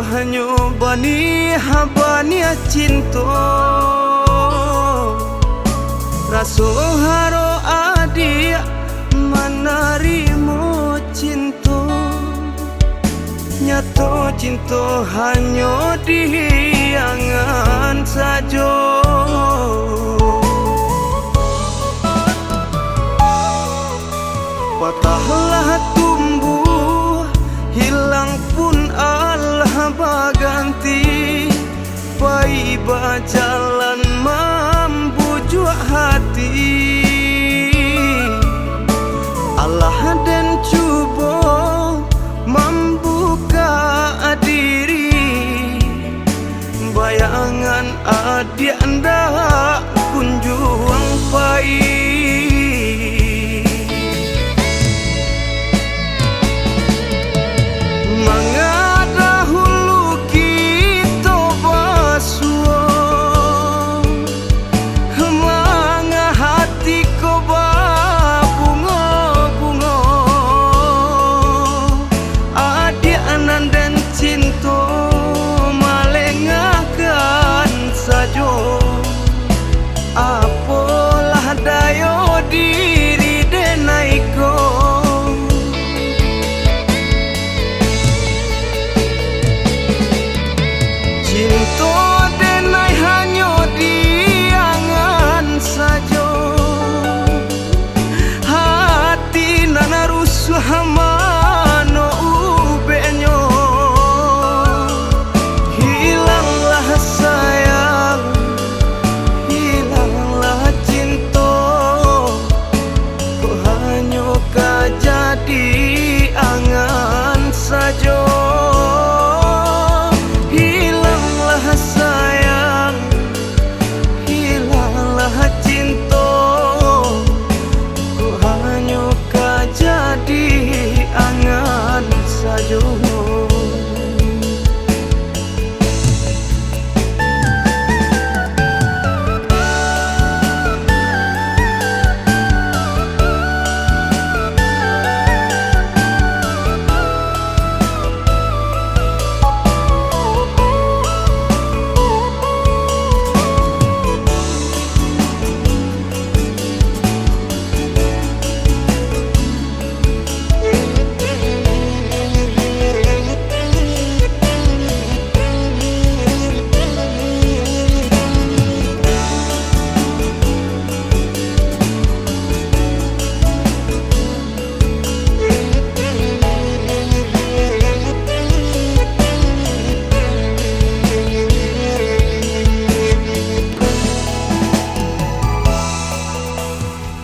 hanyo bani habani cinto raso haro adi manarimo cinto nyato cinto hanyo diangan sajo patahlah tumbuh hilang pun Allah baganti paiba jalan membujuk hati Allah dan cuba membuka diri bayangan adik anda kunjung pai apolah dayo diri denaiko cinto denai hanyo diangan sajo hati nana rusuh mano ubenyo hilanglah sayang jadi angan sajo hilanglah sayang hilanglah cinta ku hanya jadi angan sajo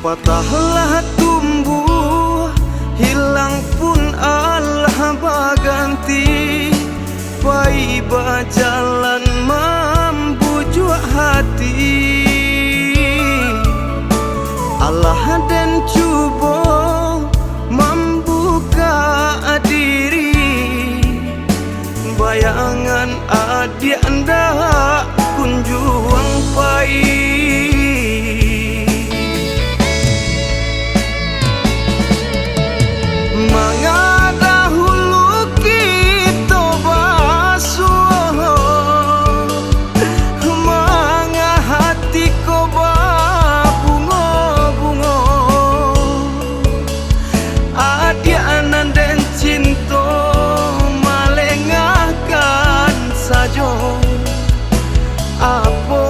patahlah tumbuh hilang pun Allah baganti paiba jalan membujuk hati Allah dan cuba membuka diri bayangan adik anda kunjung pai cinto malengahkan sajo apa